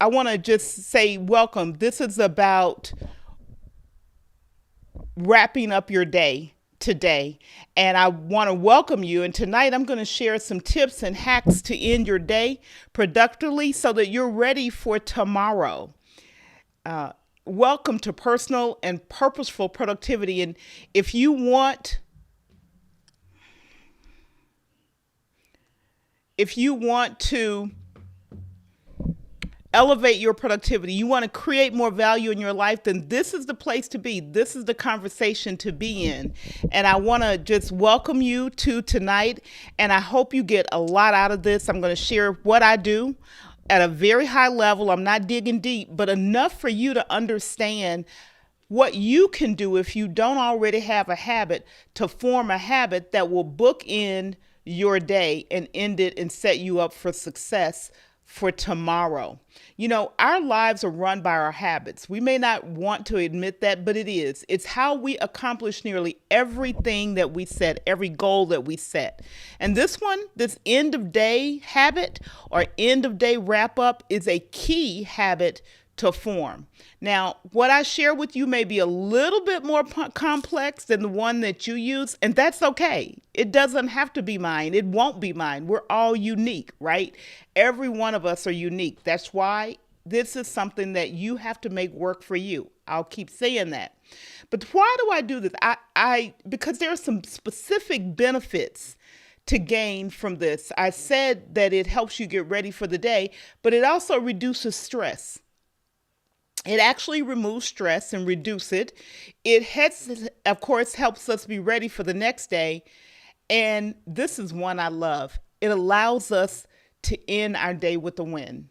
I want to just say welcome. This is about wrapping up your day today. And I want to welcome you. And tonight I'm going to share some tips and hacks to end your day productively so that you're ready for tomorrow. Uh, Welcome to personal and purposeful productivity. And if you want, if you want to elevate your productivity, you want to create more value in your life, then this is the place to be. This is the conversation to be in. And I want to just welcome you to tonight. And I hope you get a lot out of this. I'm going to share what I do at a very high level. I'm not digging deep, but enough for you to understand what you can do if you don't already have a habit to form a habit that will bookend your day and end it and set you up for success for tomorrow. You know, our lives are run by our habits. We may not want to admit that, but it is. It's how we accomplish nearly everything that we set, every goal that we set. And this one, this end of day habit or end of day wrap up is a key habit to form. Now, what I share with you may be a little bit more complex than the one that you use, and that's okay. It doesn't have to be mine. It won't be mine. We're all unique, right? Every one of us are unique. That's why this is something that you have to make work for you. I'll keep saying that. But why do I do this? Because there are some specific benefits to gain from this. I said that it helps you get ready for the day, but it also reduces stress. It actually removes stress and reduce it. It has, of course, helps us be ready for the next day. And this is one I love. It allows us to end our day with a win.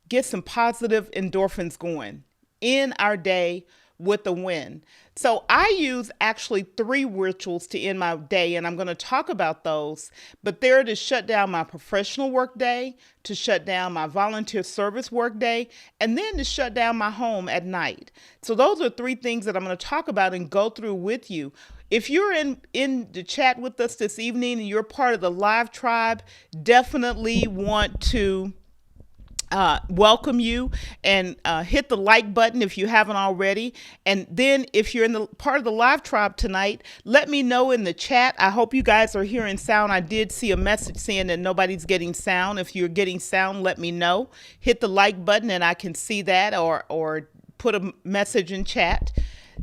Get some positive endorphins going. End our day with a win. So I use actually 3 rituals to end my day, and I'm going to talk about those. But they're to shut down my professional work day, to shut down my volunteer service work day, and then to shut down my home at night. So those are 3 things that I'm going to talk about and go through with you. If you're in the chat with us this evening and you're part of the live tribe, definitely want to welcome you and hit the like button if you haven't already. And then if you're in the part of the live tribe tonight, let me know in the chat. I hope you guys are hearing sound. I did see a message saying that nobody's getting sound. If you're getting sound, let me know. Hit the like button and I can see that, or put a message in chat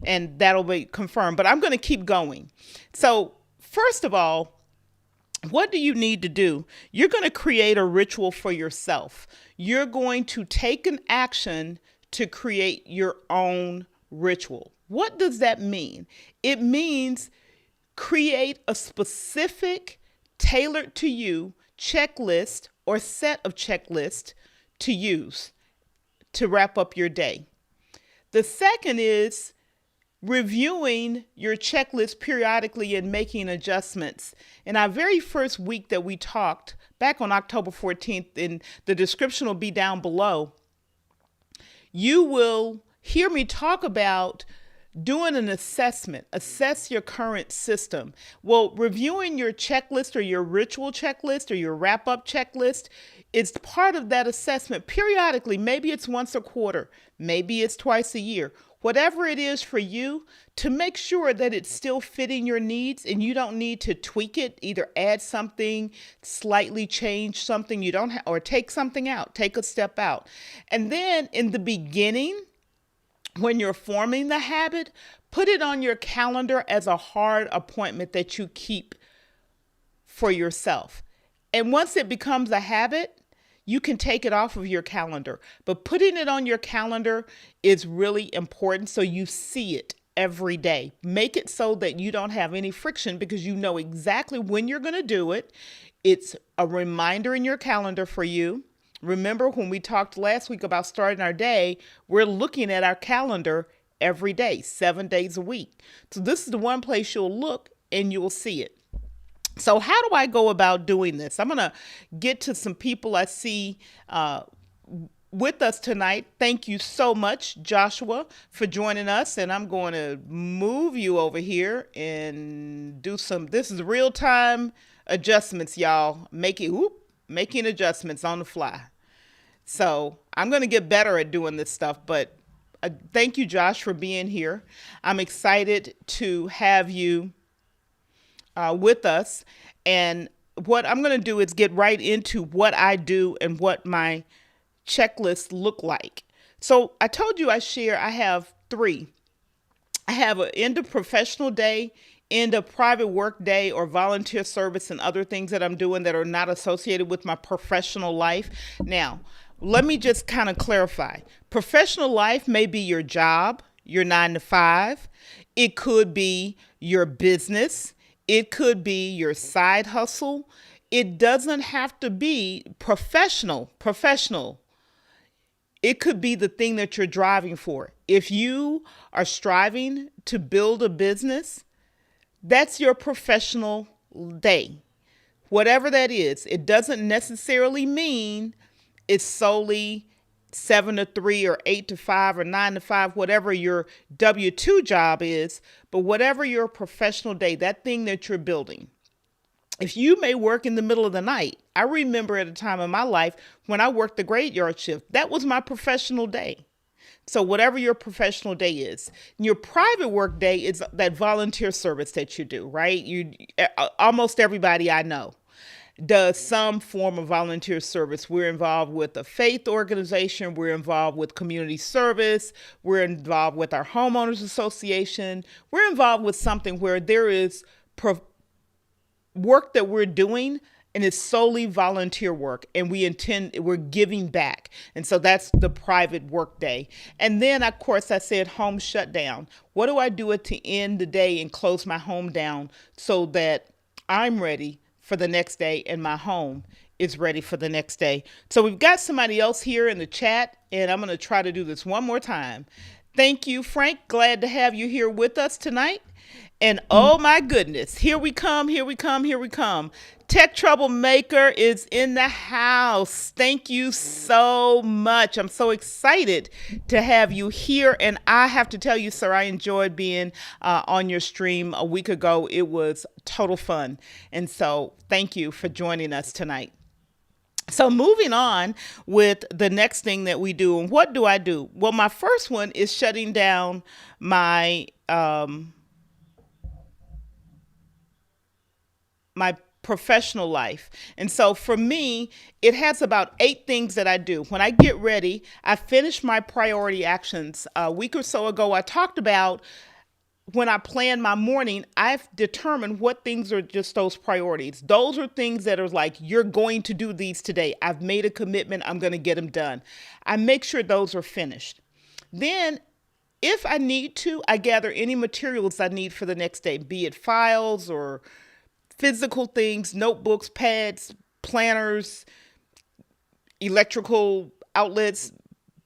and that'll be confirmed. But I'm going to keep going. So first of all, what do you need to do? You're going to create a ritual for yourself. You're going to take an action to create your own ritual. What does that mean? It means create a specific, tailored to you checklist or set of checklists to use to wrap up your day. The second is reviewing your checklist periodically and making adjustments. In our very first week that we talked, back on October 14th, and the description will be down below, you will hear me talk about doing an assessment, assess your current system. Well, reviewing your checklist or your ritual checklist or your wrap-up checklist is part of that assessment periodically. Maybe it's once a quarter, maybe it's twice a year. Whatever it is for you, to make sure that it's still fitting your needs and you don't need to tweak it, either add something, slightly change something you don't or take something out, take a step out. And then in the beginning, when you're forming the habit, put it on your calendar as a hard appointment that you keep for yourself. And once it becomes a habit, you can take it off of your calendar. But putting it on your calendar is really important so you see it every day. Make it so that you don't have any friction because you know exactly when you're going to do it. It's a reminder in your calendar for you. Remember when we talked last week about starting our day, we're looking at our calendar every day, 7 days a week. So this is the one place you'll look and you'll see it. So how do I go about doing this? I'm going to get to some people I see with us tonight. Thank you so much, Joshua, for joining us. And I'm going to move you over here and do some, this is real-time adjustments, y'all. Making adjustments on the fly. So I'm going to get better at doing this stuff. But thank you, Josh, for being here. I'm excited to have you with us. And what I'm going to do is get right into what I do and what my checklists look like. So I told you I have three. I have an end of professional day, end of private work day, or volunteer service and other things that I'm doing that are not associated with my professional life. Now, let me just kind of clarify. Professional life may be your job, your 9 to 5. It could be your business. It could be your side hustle. It doesn't have to be professional. It could be the thing that you're driving for. If you are striving to build a business, that's your professional day. Whatever that is, it doesn't necessarily mean it's solely 7 to 3 or 8 to 5 or 9 to 5, whatever your W-2 job is, but whatever your professional day, that thing that you're building. If you may work in the middle of the night, I remember at a time in my life when I worked the graveyard shift, that was my professional day. So whatever your professional day is, your private work day is that volunteer service that you do, right? Almost everybody I know does some form of volunteer service. We're involved with a faith organization. We're involved with community service. We're involved with our homeowners association. We're involved with something where there is work that we're doing and it's solely volunteer work, and we're giving back. And so that's the private work day. And then of course I said home shutdown. What do I do at the end of the day and close my home down so that I'm ready for the next day and my home is ready for the next day? So we've got somebody else here in the chat, and I'm going to try to do this one more time. Thank you, Frank. Glad to have you here with us tonight. And oh my goodness, here we come. Tech Troublemaker is in the house. Thank you so much. I'm so excited to have you here. And I have to tell you, sir, I enjoyed being on your stream a week ago. It was total fun. And so thank you for joining us tonight. So moving on with the next thing that we do. And what do I do? Well, my first one is shutting down my my professional life. And so for me, it has about 8 things that I do. When I get ready, I finish my priority actions. A week or so ago, I talked about when I plan my morning, I've determined what things are just those priorities. Those are things that are like, you're going to do these today. I've made a commitment. I'm going to get them done. I make sure those are finished. Then if I need to, I gather any materials I need for the next day, be it files or physical things, notebooks, pads, planners, electrical outlets,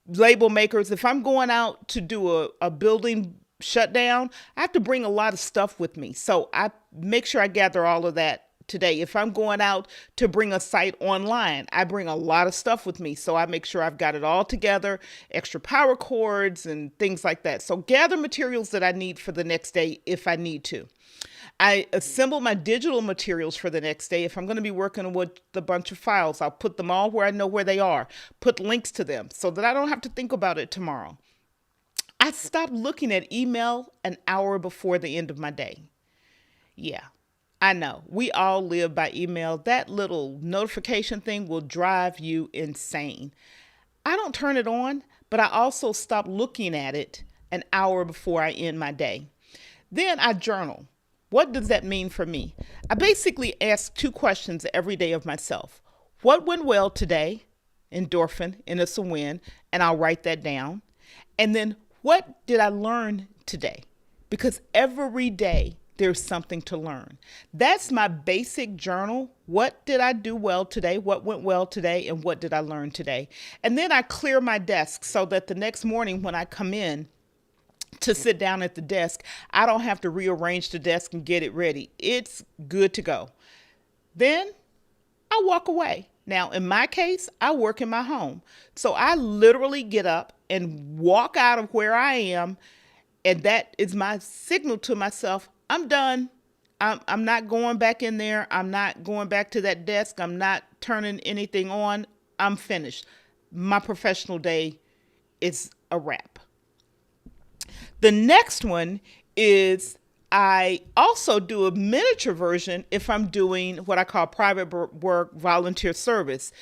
label makers. If I'm going out to do a building shutdown, I have to bring a lot of stuff with me. So I make sure I gather all of that today. If I'm going out to bring a site online, I bring a lot of stuff with me. So I make sure I've got it all together, extra power cords and things like that. So gather materials that I need for the next day if I need to. I assemble my digital materials for the next day. If I'm going to be working with a bunch of files, I'll put them all where I know where they are, put links to them so that I don't have to think about it tomorrow. I stopped looking at email an hour before the end of my day. Yeah, I know. We all live by email. That little notification thing will drive you insane. I don't turn it on, but I also stop looking at it an hour before I end my day. Then I journal. What does that mean for me? I basically ask 2 questions every day of myself. What went well today? Endorphin, and it's a win, and I'll write that down. And then what did I learn today? Because every day there's something to learn. That's my basic journal. What did I do well today? What went well today? And what did I learn today? And then I clear my desk so that the next morning when I come in to sit down at the desk, I don't have to rearrange the desk and get it ready. It's good to go. Then I walk away. Now, in my case, I work in my home. So I literally get up and walk out of where I am. And that is my signal to myself, I'm done. I'm not going back in there. I'm not going back to that desk. I'm not turning anything on. I'm finished. my professional day is a wrap. The next one is I also do a miniature version if I'm doing what I call private work volunteer service.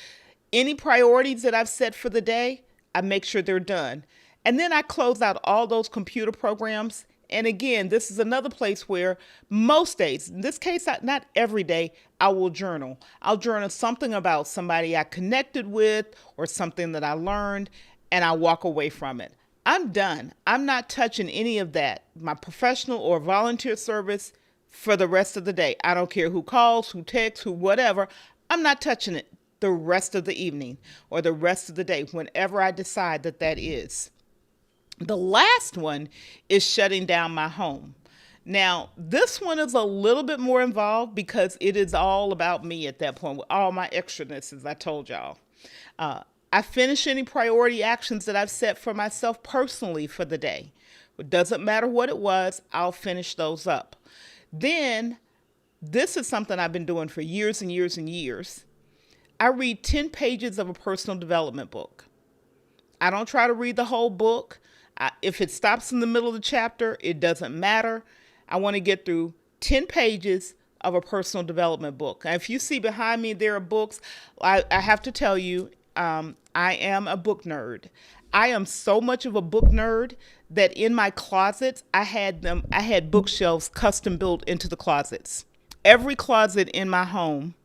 Any priorities that I've set for the day, I make sure they're done. And then I close out all those computer programs. And again, this is another place where most days, in this case, not every day, I will journal. I'll journal something about somebody I connected with or something that I learned, and I walk away from it. I'm done. I'm not touching any of that, my professional or volunteer service, for the rest of the day. I don't care who calls, who texts, who whatever. I'm not touching it the rest of the evening or the rest of the day, whenever I decide that that is. The last one is shutting down my home. Now, this one is a little bit more involved because it is all about me at that point with all my extraness, as I told y'all. I finish any priority actions that I've set for myself personally for the day. It doesn't matter what it was, I'll finish those up. Then, this is something I've been doing for years and years and years. I read 10 pages of a personal development book. I don't try to read the whole book. If it stops in the middle of the chapter, it doesn't matter. I want to get through 10 pages of a personal development book. Now, if you see behind me, there are books. I have to tell you, I am a book nerd. I am so much of a book nerd that in my closets, I had bookshelves custom built into the closets. Every closet in my home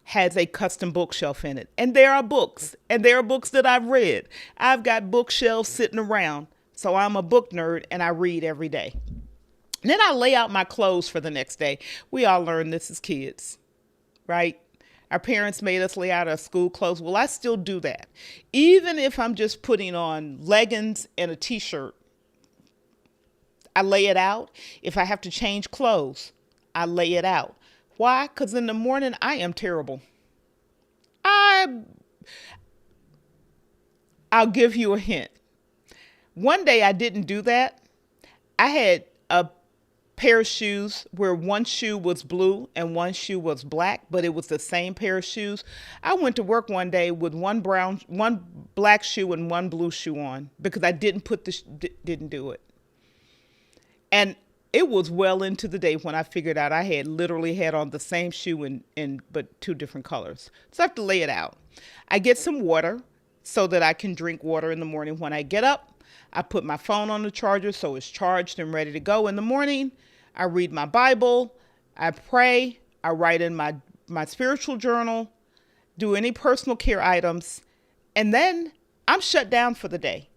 has a custom bookshelf in it. And there are books. And there are books that I've read. I've got bookshelves sitting around. So I'm a book nerd and I read every day. And then I lay out my clothes for the next day. We all learned this as kids, right? Our parents made us lay out our school clothes. Well, I still do that. Even if I'm just putting on leggings and a t-shirt, I lay it out. If I have to change clothes, I lay it out. Why? Because in the morning, I am terrible. I'll give you a hint. One day I didn't do that. I had a pair of shoes where one shoe was blue and one shoe was black, but it was the same pair of shoes. I went to work one day with one black shoe and one blue shoe on because I didn't do it. And it was well into the day when I figured out I had literally had on the same shoe but two different colors. So I have to lay it out. I get some water so that I can drink water in the morning when I get up. I put my phone on the charger so it's charged and ready to go in the morning. I read my Bible. I pray. I write in my spiritual journal, do any personal care items, and then I'm shut down for the day.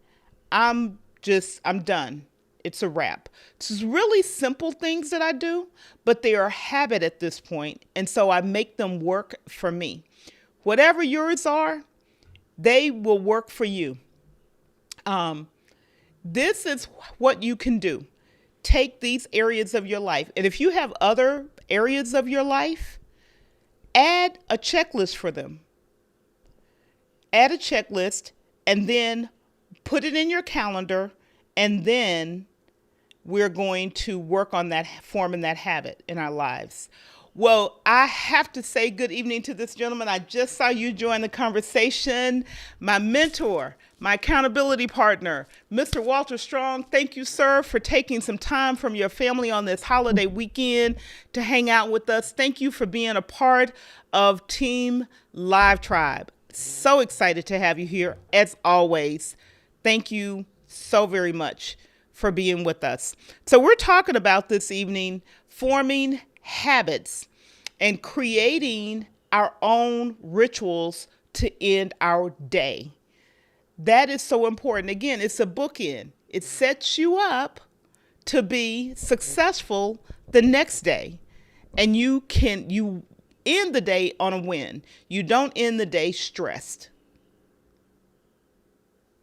I'm done. It's a wrap. This is really simple things that I do, but they are a habit at this point, and so I make them work for me. Whatever yours are, they will work for you. This is what you can do. Take these areas of your life, and if you have other areas of your life, add a checklist for them. Add a checklist, and then put it in your calendar, and then we're going to work on that, forming that habit in our lives. Well, I have to say good evening to this gentleman. I just saw you join the conversation. My mentor, my accountability partner, Mr. Walter Strong. Thank you, sir, for taking some time from your family on this holiday weekend to hang out with us. Thank you for being a part of Team Live Tribe. So excited to have you here, as always. Thank you so very much for being with us. So we're talking about this evening forming habits and creating our own rituals to end our day. That is so important. Again, it's a bookend. It sets you up to be successful the next day. And you end the day on a win. You don't end the day stressed.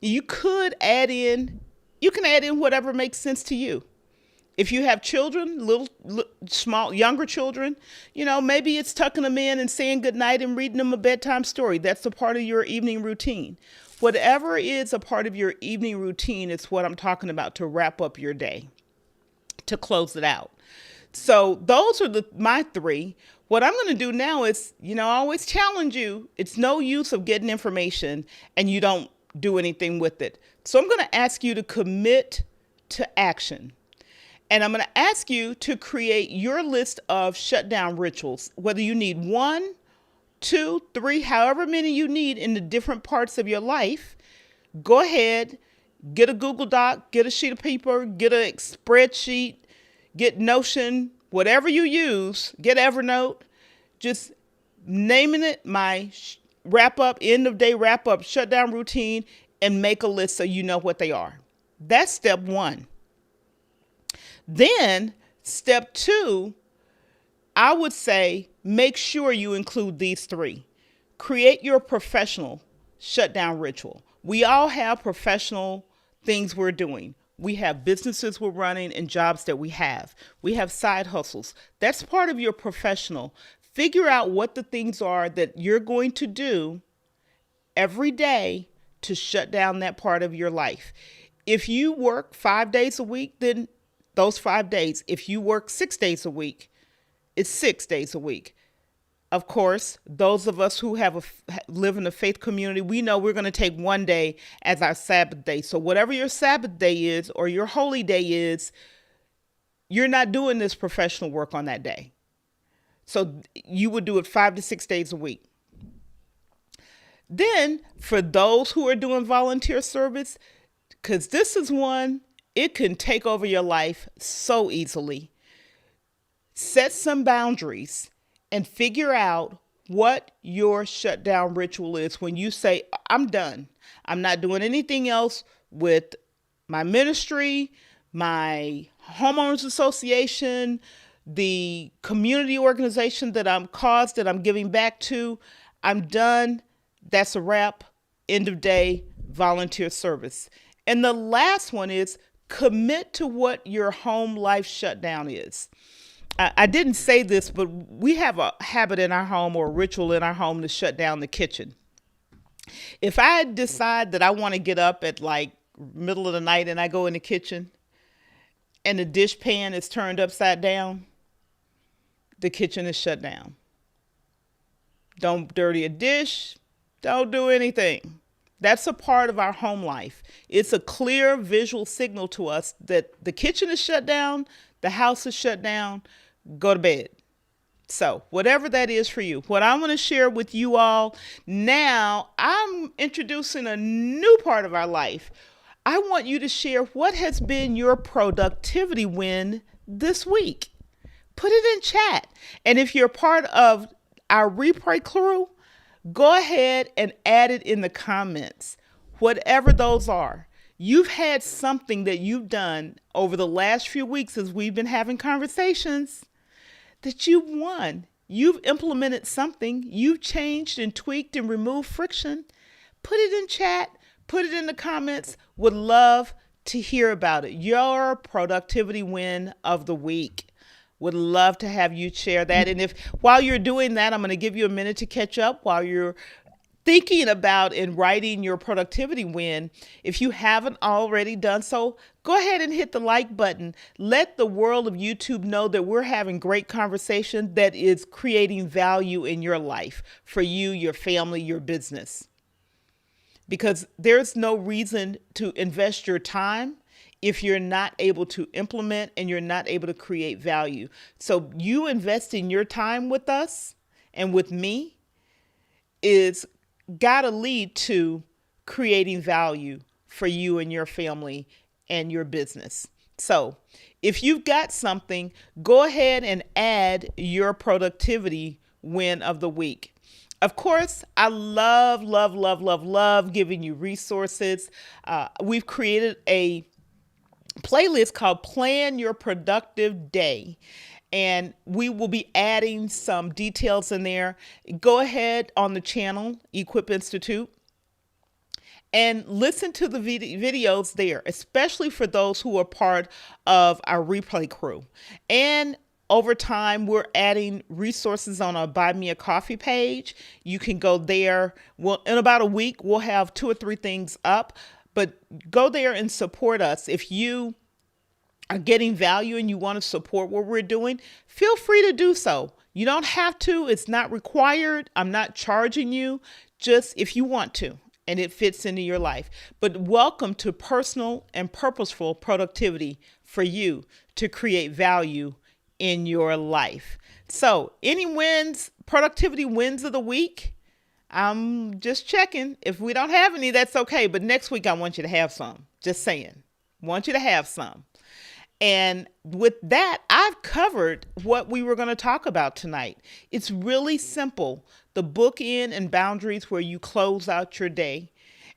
You can add in whatever makes sense to you. If you have children, small, younger children, maybe it's tucking them in and saying goodnight and reading them a bedtime story. That's a part of your evening routine. Whatever is a part of your evening routine is what I'm talking about to wrap up your day, to close it out. So those are my three. What I'm going to do now is, I always challenge you. It's no use of getting information and you don't do anything with it. So I'm going to ask you to commit to action. And I'm going to ask you to create your list of shutdown rituals, whether you need 1, 2, 3, however many you need in the different parts of your life. Go ahead, get a Google Doc, get a sheet of paper, get a spreadsheet, get Notion, whatever you use, get Evernote, just naming it my wrap up, end of day wrap up, shutdown routine, and make a list so you know what they are. That's step 1. Then step 2, I would say make sure you include these 3. Create your professional shutdown ritual. We all have professional things we're doing. We have businesses we're running and jobs that we have. We have side hustles. That's part of your professional. Figure out what the things are that you're going to do every day to shut down that part of your life. If you work 5 days a week, then those 5 days. If you work 6 days a week, it's 6 days a week. Of course, those of us who live in the faith community, we know we're going to take one day as our Sabbath day. So whatever your Sabbath day is or your holy day is, you're not doing this professional work on that day. So you would do it 5 to 6 days a week. Then for those who are doing volunteer service, because this is one, it can take over your life so easily. Set some boundaries and figure out what your shutdown ritual is when you say, I'm done. I'm not doing anything else with my ministry, my homeowners association, the community organization that I'm giving back to. I'm done. That's a wrap. End of day, volunteer service. And the last one is commit to what your home life shutdown is. I didn't say this, but we have a habit in our home or a ritual in our home to shut down the kitchen. If I decide that I want to get up at like middle of the night and I go in the kitchen and the dish pan is turned upside down, the kitchen is shut down. Don't dirty a dish. Don't do anything. That's a part of our home life. It's a clear visual signal to us that the kitchen is shut down, the house is shut down, go to bed. So whatever that is for you, what I want to share with you all now, I'm introducing a new part of our life. I want you to share what has been your productivity win this week. Put it in chat. And if you're part of our replay crew, go ahead and add it in the comments, whatever those are. You've had something that you've done over the last few weeks as we've been having conversations that you've won. You've implemented something. You've changed and tweaked and removed friction. Put it in chat. Put it in the comments. Would love to hear about it. Your productivity win of the week. Would love to have you share that. And if while you're doing that, I'm going to give you a minute to catch up while you're thinking about and writing your productivity win. If you haven't already done so, go ahead and hit the like button. Let the world of YouTube know that we're having great conversation that is creating value in your life for you, your family, your business. Because there's no reason to invest your time if you're not able to implement and you're not able to create value. So you investing your time with us and with me is got to lead to creating value for you and your family and your business. So if you've got something, go ahead and add your productivity win of the week. Of course, I love giving you resources. We've created a playlist called Plan Your Productive Day. And we will be adding some details in there. Go ahead on the channel, Equip Institute, and listen to the videos there, especially for those who are part of our replay crew. And over time, we're adding resources on our Buy Me a Coffee page. You can go there. Well, in about a week, we'll have 2 or 3 things up, but go there and support us. If you are getting value and you want to support what we're doing, feel free to do so. You don't have to, it's not required. I'm not charging you, just if you want to and it fits into your life. But welcome to personal and purposeful productivity for you to create value in your life. So, any wins, productivity wins of the week? I'm just checking. If we don't have any, that's okay. But next week, I want you to have some. Just saying. Want you to have some. And with that, I've covered what we were going to talk about tonight. It's really simple. The bookend and boundaries where you close out your day.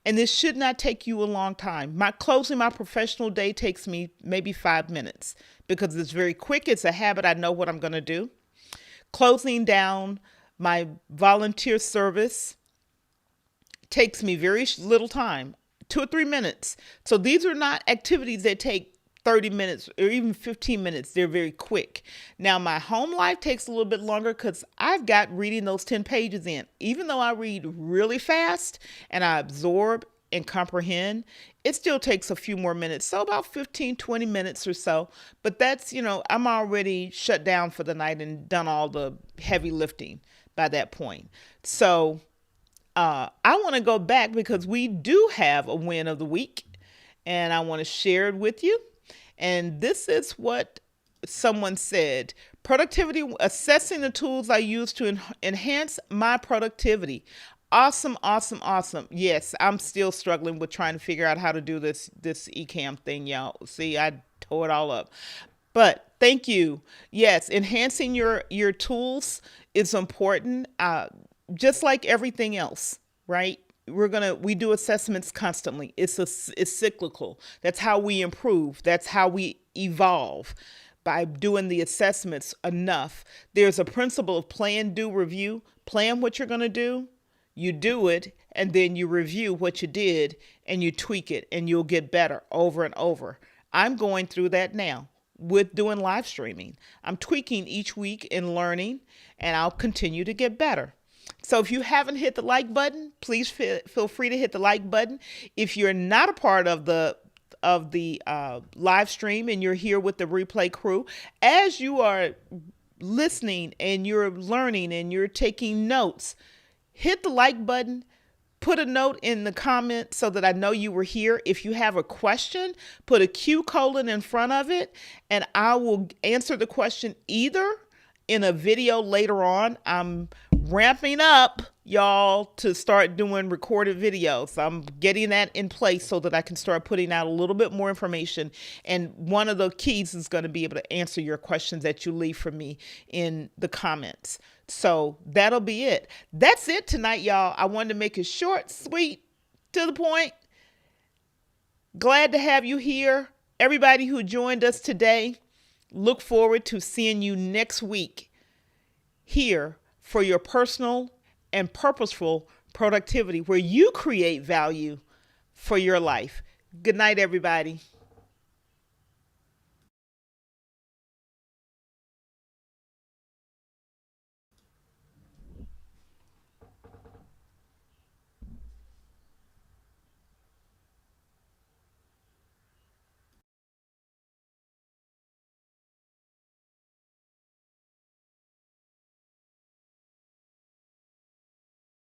And this should not take you a long time. Closing my professional day takes me maybe 5 minutes because it's very quick. It's a habit. I know what I'm going to do. Closing down my volunteer service takes me very little time, 2 or 3 minutes. So these are not activities that take 30 minutes or even 15 minutes. They're very quick. Now, my home life takes a little bit longer because I've got reading those 10 pages in. Even though I read really fast and I absorb and comprehend, it still takes a few more minutes. So about 15, 20 minutes or so. But that's, I'm already shut down for the night and done all the heavy lifting by that point. So I want to go back because we do have a win of the week and I want to share it with you. And this is what someone said: productivity, assessing the tools I use to enhance my productivity. Awesome, awesome, awesome. Yes, I'm still struggling with trying to figure out how to do this eCam thing, y'all. See, I tore it all up. But thank you. Yes, enhancing your tools is important, just like everything else, right? We do assessments constantly. It's cyclical. That's how we improve. That's how we evolve, by doing the assessments enough. There's a principle of plan, do, review. Plan what you're going to do, you do it, and then you review what you did and you tweak it and you'll get better over and over. I'm going through that now with doing live streaming. I'm tweaking each week and learning, and I'll continue to get better. So if you haven't hit the like button, please feel free to hit the like button. If you're not a part of the live stream and you're here with the replay crew, as you are listening and you're learning and you're taking notes, hit the like button. Put a note in the comments so that I know you were here. If you have a question, put a Q colon in front of it, and I will answer the question either in a video later on. I'm ramping up, y'all, to start doing recorded videos. I'm getting that in place so that I can start putting out a little bit more information. And one of the keys is going to be able to answer your questions that you leave for me in the comments. So that'll be it. That's it tonight, y'all. I wanted to make it short, sweet, to the point. Glad to have you here. Everybody who joined us today, look forward to seeing you next week here for your personal and purposeful productivity, where you create value for your life. Good night, everybody.